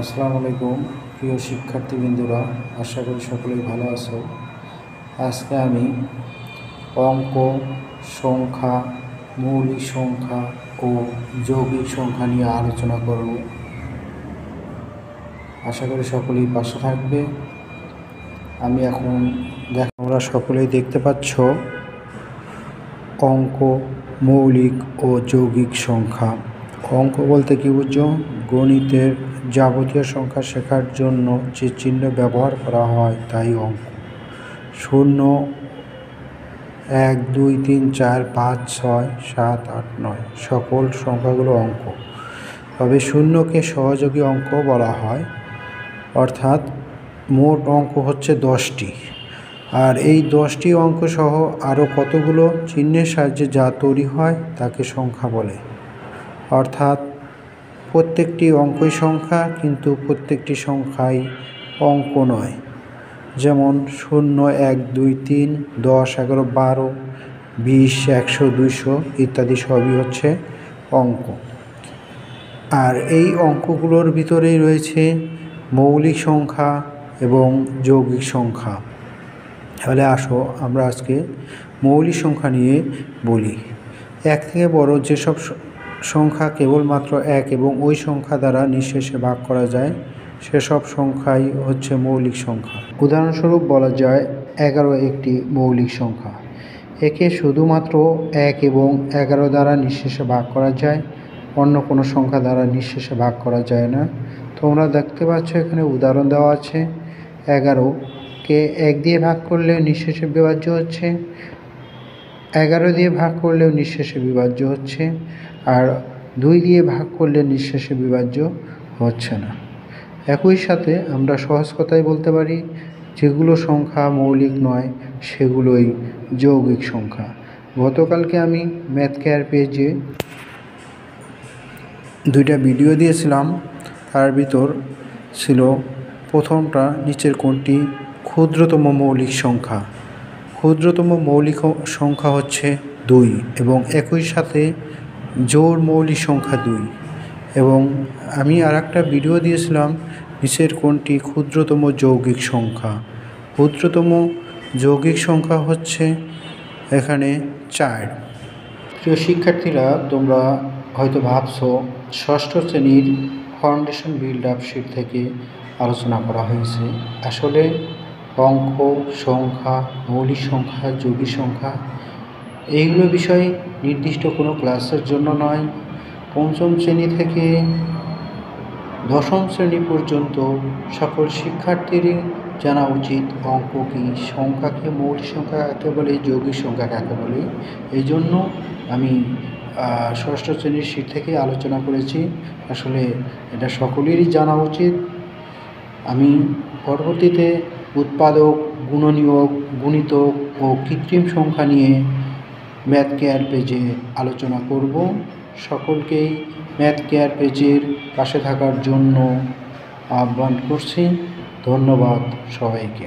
আসসালামু আলাইকুম প্রিয় শিক্ষার্থীবৃন্দরা, আশা করি সকলেই ভালো আছো। আজকে আমি অঙ্ক, সংখ্যা, মৌলিক সংখ্যা ও যৌগিক সংখ্যা নিয়ে আলোচনা করব। আশা করি সকলেই পাশে থাকবে। আমি এখন তোমরা সকলেই দেখতে পাচ্ছ অঙ্ক, মৌলিক ও যৌগিক সংখ্যা। অঙ্ক বলতে কি বুঝো? গণিতের যাবতীয় সংখ্যা শেখার জন্য যে চিহ্ন ব্যবহার করা হয় তাই অঙ্ক। 0, 1, 2, 3, 4, 5, 6, 7, 8, 9 সকল সংখ্যাগুলো অঙ্ক। তবে শূন্যকে সহযোগী অঙ্ক বলা হয়, অর্থাৎ মোট অঙ্ক হচ্ছে 10টি। আর এই 10টি অঙ্ক সহ আরও কতগুলো চিহ্নের সাহায্যে যা তৈরি হয় তাকে সংখ্যা বলে। অর্থাৎ প্রত্যেকটি অঙ্কই সংখ্যা, কিন্তু প্রত্যেকটি সংখ্যাই অঙ্ক নয়। যেমন 0, 1, 2, 3, 10, 11, 12, 20, 100, 200 ইত্যাদি সবই হচ্ছে অঙ্ক। আর এই অঙ্কগুলোর ভিতরেই রয়েছে মৌলিক সংখ্যা এবং যৌগিক সংখ্যা। তাহলে আসো আমরা আজকে মৌলিক সংখ্যা নিয়ে বলি। এক থেকে বড় যেসব সংখ্যা কেবলমাত্র এক এবং ওই সংখ্যা দ্বারা নিঃশেষে ভাগ করা যায় সেসব সংখ্যাই হচ্ছে মৌলিক সংখ্যা। উদাহরণস্বরূপ বলা যায় 11 একটি মৌলিক সংখ্যা। একে শুধুমাত্র 1 এবং 11 দ্বারা নিঃশেষে ভাগ করা যায়, অন্য কোনো সংখ্যা দ্বারা নিঃশেষে ভাগ করা যায় না। তোমরা দেখতে পাচ্ছ এখানে উদাহরণ দেওয়া আছে। 11কে 1 দিয়ে ভাগ করলেও নিঃশেষে বিভাজ্য হচ্ছে, 11 দিয়ে ভাগ করলেও নিঃশেষে বিভাজ্য হচ্ছে, আর 2 দিয়ে ভাগ করলে নিঃশেষে বিভাজ্য হচ্ছে না। একই সাথে আমরা সহজ কথায় বলতে পারি যেগুলো সংখ্যা মৌলিক নয় সেগুলোই যৌগিক সংখ্যা। গতকালকে আমি ম্যাথ কেয়ার পেজে 2টা ভিডিও দিয়েছিলাম। তার ভিতর ছিল প্রথমটা, নিচের কোনটি ক্ষুদ্রতম মৌলিক সংখ্যা। ক্ষুদ্রতম মৌলিক সংখ্যা হচ্ছে 2 এবং একই সাথে জোড় মৌলিক সংখ্যা 2। এবং আমি আরেকটা ভিডিও দিয়েছিলাম নিচের কোনটি ক্ষুদ্রতম যৌগিক সংখ্যা। ক্ষুদ্রতম যৌগিক সংখ্যা হচ্ছে এখানে 4। প্রিয় শিক্ষার্থীরা, তোমরা হয়তো ভাবছো ষষ্ঠ শ্রেণীর ফাউন্ডেশন বিল্ড আপ শীট থেকে আলোচনা করা হয়েছে। আসলে অঙ্ক, সংখ্যা, মৌলিক সংখ্যা, যৌগিক সংখ্যা এইগুলো বিষয় নির্দিষ্ট কোনো ক্লাসের জন্য নয়। পঞ্চম শ্রেণী থেকে দশম শ্রেণী পর্যন্ত সকল শিক্ষার্থীরই জানা উচিত অঙ্ক কী, সংখ্যাকে মৌলিক সংখ্যা কাকে বলে, যৌগিক সংখ্যা কাকে বলে। এই জন্য আমি ষষ্ঠ শ্রেণীর শীট থেকে আলোচনা করেছি। আসলে এটা সকলেরই জানা উচিত। আমি পরবর্তীতে উৎপাদক, গুণনীয়ক, গুণিতক ও কৃত্রিম সংখ্যা নিয়ে ম্যাথ কেয়ার পেজে আলোচনা করব। সকলকেই ম্যাথ কেয়ার পেজের পাশে থাকার জন্য আহ্বান করছি। ধন্যবাদ সবাইকে।